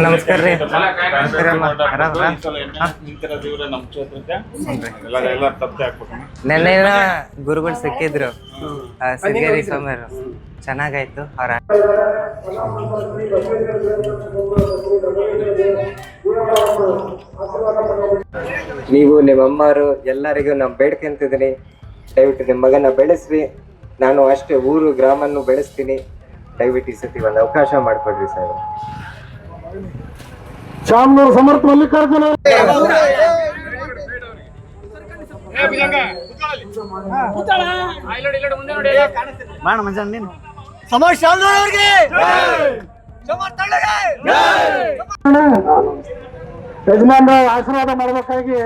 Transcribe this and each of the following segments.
ನಮಸ್ಕಾರ ರೀ. ನೆನ್ನೆನ ಗುರುಗಳು ಸಿಕ್ಕಿದ್ರು ಸಿಂಗೇರಿ ಸ್ವಾಮಿಯವರು, ಚೆನ್ನಾಗಾಯ್ತು. ಅವ್ರ ನೀವು ನಿಮ್ಮಮ್ಮರು ಎಲ್ಲರಿಗೂ ನಾವು ಬೇಡ್ಕೊಂತಿದ್ದೀನಿ, ದಯವಿಟ್ಟು ನಿಮ್ಮ ಮಗನ ಬೆಳೆಸ್ರಿ. ನಾನು ಅಷ್ಟೇ ಊರು ಗ್ರಾಮನ್ನು ಬೆಳೆಸ್ತೀನಿ. ದಯವಿಟ್ಟು ಈ ಸತಿ ಒಂದು ಅವಕಾಶ ಮಾಡಿಕೊಡ್ರಿ ಸಾಹೇಬ್. ಶಾಮನೂರು ಸಮರ್ಥ ಮಲ್ಲಿಕಾರ್ಜುನ ಯಜಮಾನ ಆಶೀರ್ವಾದ ಮಾಡಬೇಕಾಗಿ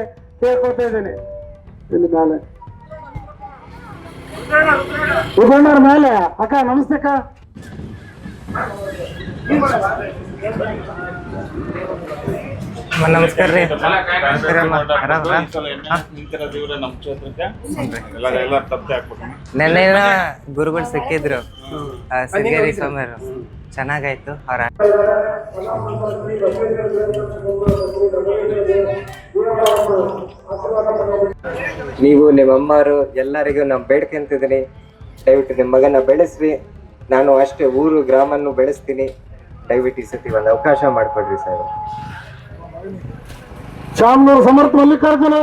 ಕೇಳ್ಕೊಳ್ತಾ ಇದ್ದೀನಿ. ಇಲ್ಲಿ ಮೇಲೆ ಉದಣ್ಣವ್ರ ಮೇಲೆ ಅಕ್ಕ ನಮಸ್ತೆ ಅಕ್ಕ. ನಮಸ್ಕಾರ ರೀ. ನೆನ್ನೆನ ಗುರುಗಳು ಸಿಕ್ಕಿದ್ರು ಸಿಂಗೇರಿ ಸ್ವಾಮಿಯವರು, ಚೆನ್ನಾಗಾಯ್ತು. ಅವ್ರ ನೀವು ನಿಮ್ಮಮ್ಮರು ಎಲ್ಲರಿಗೂ ನಾವು ಬೇಡ್ಕೊಂತಿದ್ದೀನಿ, ದಯವಿಟ್ಟು ನಿಮ್ಮ ಮಗನ ಬೆಳೆಸ್ರಿ. ನಾನು ಅಷ್ಟೇ ಊರು ಗ್ರಾಮನ್ನು ಬೆಳೆಸ್ತೀನಿ. ದಯವಿಟ್ಟು ಈ ಸತಿ ಒಂದು ಅವಕಾಶ ಮಾಡಿಕೊಡ್ರಿ ಸಾಹೇಬ್. ಶಾಮನೂರು ಸಮರ್ಥ ಮಲ್ಲಿಕಾರ್ಜುನ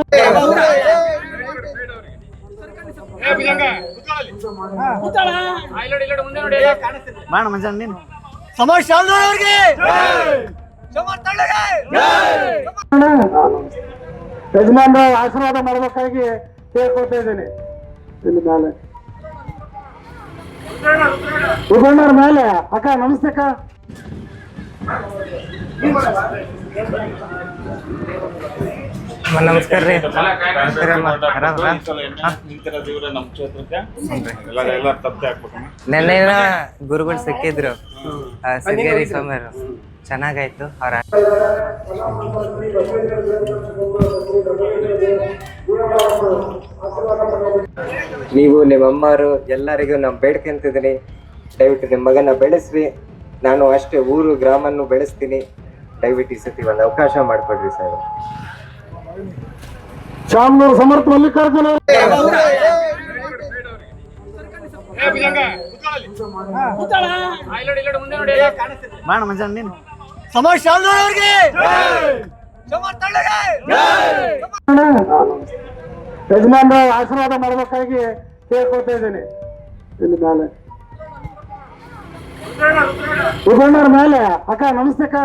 ಯಜಮಾನ ಆಶೀರ್ವಾದ ಮಾಡಬೇಕಾಗಿ ಕೇಳ್ಕೊಳ್ತಾ ಇದ್ದೀನಿ. ಇಲ್ಲಿ ಮೇಲೆ ಉದಣ್ಣವ್ರ ಮೇಲೆ ಅಕ್ಕ ನಮಸ್ತೆ ಅಕ್ಕ. ನಮಸ್ಕಾರ ರೀ. ನೆನ್ನೆನ ಗುರುಗಳು ಸಿಕ್ಕಿದ್ರು ಸಿಂಗೇರಿ ಸ್ವಾಮಿಯವರು, ಚೆನ್ನಾಗಾಯ್ತು. ಅವ್ರ ನೀವು ನಿಮ್ಮಮ್ಮರು ಎಲ್ಲರಿಗೂ ನಾವು ಬೇಡ್ಕೊಂತಿದ್ದೀನಿ, ದಯವಿಟ್ಟು ನಿಮ್ಮ ಮಗನ ಬೆಳೆಸ್ರಿ. ನಾನು ಅಷ್ಟೇ ಊರು ಗ್ರಾಮನ್ನು ಬೆಳೆಸ್ತೀನಿ. ದಯವಿಟ್ಟು ಈ ಸತಿ ಒಂದು ಅವಕಾಶ ಮಾಡಿಕೊಡ್ರಿ ಸಾಹೇಬ್. ಶಾಮನೂರು ಸಮರ್ಥ ಮಲ್ಲಿಕಾರ್ಜುನ ಯಜಮಾನ ಆಶೀರ್ವಾದ ಮಾಡಬೇಕಾಗಿ ಕೇಳ್ಕೊಳ್ತಾ ಇದ್ದೀನಿ. ಇಲ್ಲಿ ಮೇಲೆ ಉದಣ್ಣವ್ರ ಮೇಲೆ ಅಕ್ಕ ನಮಸ್ತೆ ಅಕ್ಕ.